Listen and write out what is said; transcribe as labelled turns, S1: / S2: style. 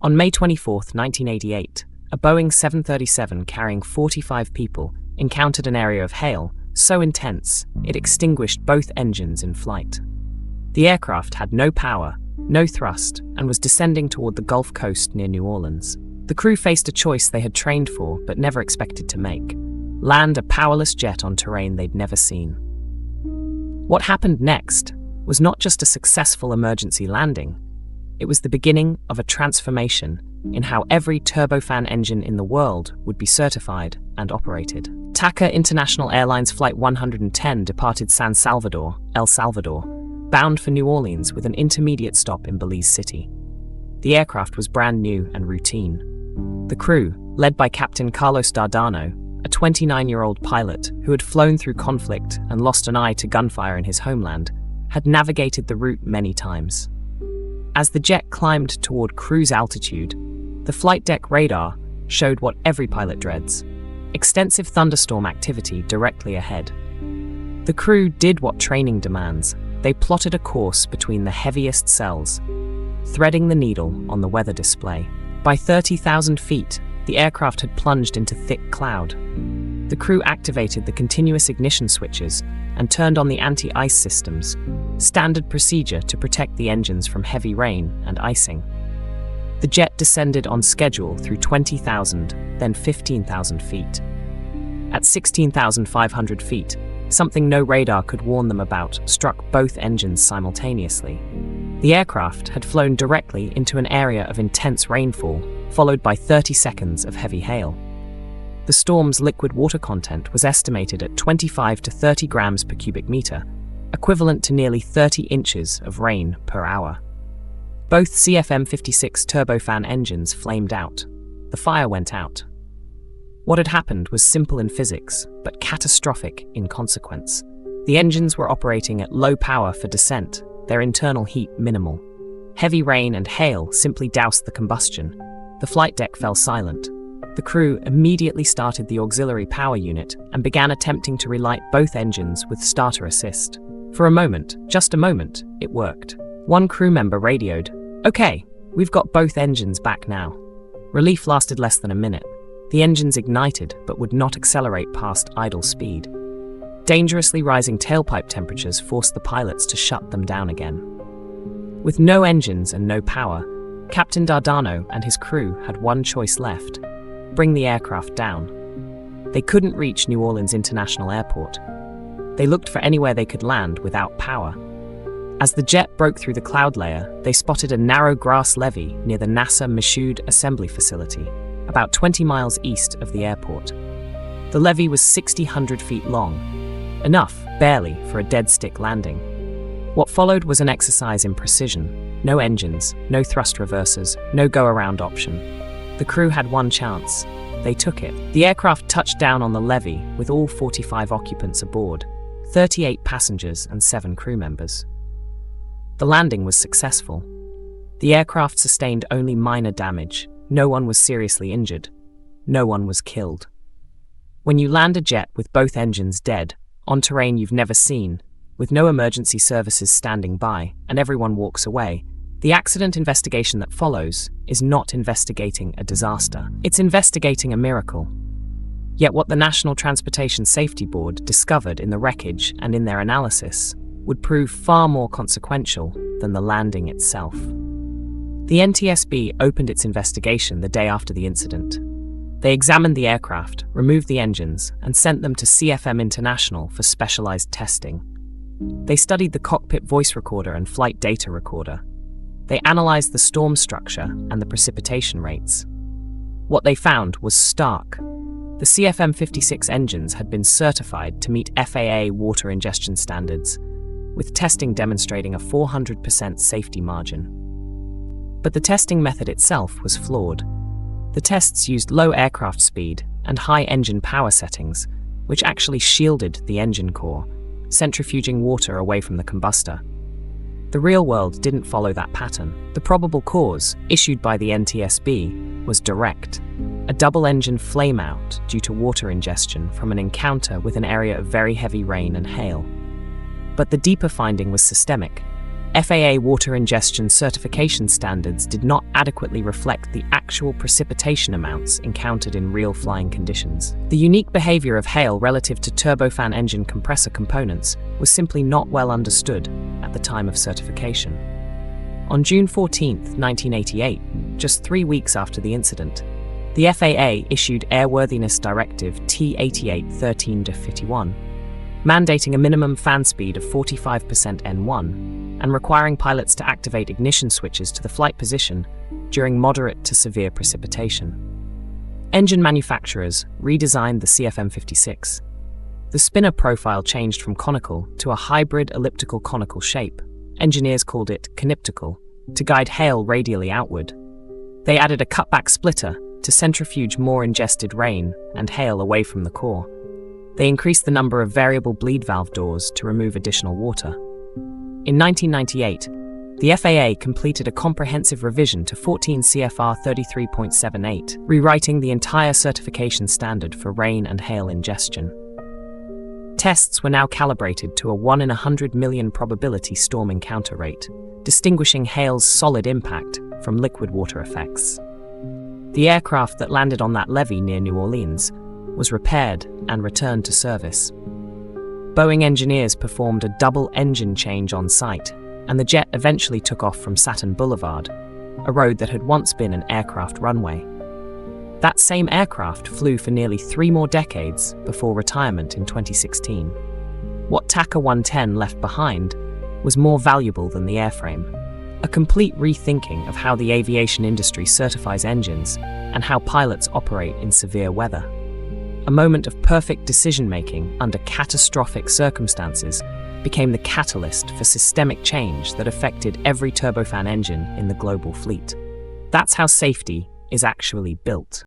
S1: On May 24, 1988, a Boeing 737 carrying 45 people encountered an area of hail so intense it extinguished both engines in flight. The aircraft had no power, no thrust, and was descending toward the Gulf Coast near New Orleans. The crew faced a choice they had trained for but never expected to make: land a powerless jet on terrain they'd never seen. What happened next was not just a successful emergency landing, it was the beginning of a transformation in how every turbofan engine in the world would be certified and operated. TACA International Airlines Flight 110 departed San Salvador, El Salvador, bound for New Orleans with an intermediate stop in Belize City. The aircraft was brand new and routine. The crew, led by Captain Carlos Dardano, a 29-year-old pilot who had flown through conflict and lost an eye to gunfire in his homeland, had navigated the route many times. As the jet climbed toward cruise altitude, the flight deck radar showed what every pilot dreads: extensive thunderstorm activity directly ahead. The crew did what training demands. They plotted a course between the heaviest cells, threading the needle on the weather display. By 30,000 feet, the aircraft had plunged into thick cloud. The crew activated the continuous ignition switches and turned on the anti-ice systems, standard procedure to protect the engines from heavy rain and icing. The jet descended on schedule through 20,000, then 15,000 feet. At 16,500 feet, something no radar could warn them about struck both engines simultaneously. The aircraft had flown directly into an area of intense rainfall, followed by 30 seconds of heavy hail. The storm's liquid water content was estimated at 25 to 30 grams per cubic meter, equivalent to nearly 30 inches of rain per hour. Both CFM56 turbofan engines flamed out. The fire went out. What had happened was simple in physics, but catastrophic in consequence. The engines were operating at low power for descent, their internal heat minimal. Heavy rain and hail simply doused the combustion. The flight deck fell silent. The crew immediately started the auxiliary power unit and began attempting to relight both engines with starter assist. For a moment, just a moment, it worked. One crew member radioed, "Okay, we've got both engines back now." Relief lasted less than a minute. The engines ignited but would not accelerate past idle speed. Dangerously rising tailpipe temperatures forced the pilots to shut them down again. With no engines and no power, Captain Dardano and his crew had one choice left: bring the aircraft down. They couldn't reach New Orleans International Airport. They looked for anywhere they could land without power. As the jet broke through the cloud layer, they spotted a narrow grass levee near the NASA Michoud Assembly Facility, about 20 miles east of the airport. The levee was 600 feet long, enough, barely, for a dead-stick landing. What followed was an exercise in precision. No engines, no thrust reversers, no go-around option. The crew had one chance. They took it. The aircraft touched down on the levee with all 45 occupants aboard, 38 passengers and 7 crew members. The landing was successful. The aircraft sustained only minor damage. No one was seriously injured. No one was killed. When you land a jet with both engines dead, on terrain you've never seen, with no emergency services standing by, and everyone walks away, the accident investigation that follows is not investigating a disaster. It's investigating a miracle. Yet what the National Transportation Safety Board discovered in the wreckage and in their analysis would prove far more consequential than the landing itself. The NTSB opened its investigation the day after the incident. They examined the aircraft, removed the engines, and sent them to CFM International for specialized testing. They studied the cockpit voice recorder and flight data recorder. They analyzed the storm structure and the precipitation rates. What they found was stark. The CFM56 engines had been certified to meet FAA water ingestion standards, with testing demonstrating a 400% safety margin. But the testing method itself was flawed. The tests used low aircraft speed and high engine power settings, which actually shielded the engine core, centrifuging water away from the combustor. The real world didn't follow that pattern. The probable cause, issued by the NTSB, was direct: a double-engine flameout due to water ingestion from an encounter with an area of very heavy rain and hail. But the deeper finding was systemic. FAA water ingestion certification standards did not adequately reflect the actual precipitation amounts encountered in real flying conditions. The unique behavior of hail relative to turbofan engine compressor components was simply not well understood at the time of certification. On June 14, 1988, just 3 weeks after the incident, the FAA issued Airworthiness Directive T88-13-51, mandating a minimum fan speed of 45% N1 and requiring pilots to activate ignition switches to the flight position during moderate to severe precipitation. Engine manufacturers redesigned the CFM56. The spinner profile changed from conical to a hybrid elliptical conical shape. Engineers called it caniptical, to guide hail radially outward. They added a cutback splitter to centrifuge more ingested rain and hail away from the core. They increased the number of variable bleed valve doors to remove additional water. In 1998, the FAA completed a comprehensive revision to 14 CFR 33.78, rewriting the entire certification standard for rain and hail ingestion. Tests were now calibrated to a 1 in 100 million probability storm encounter rate, distinguishing hail's solid impact from liquid water effects. The aircraft that landed on that levee near New Orleans was repaired and returned to service. Boeing engineers performed a double engine change on site, and the jet eventually took off from Saturn Boulevard, a road that had once been an aircraft runway. That same aircraft flew for nearly 3 more decades before retirement in 2016. What TACA 110 left behind was more valuable than the airframe, a complete rethinking of how the aviation industry certifies engines and how pilots operate in severe weather. A moment of perfect decision-making under catastrophic circumstances became the catalyst for systemic change that affected every turbofan engine in the global fleet. That's how safety is actually built.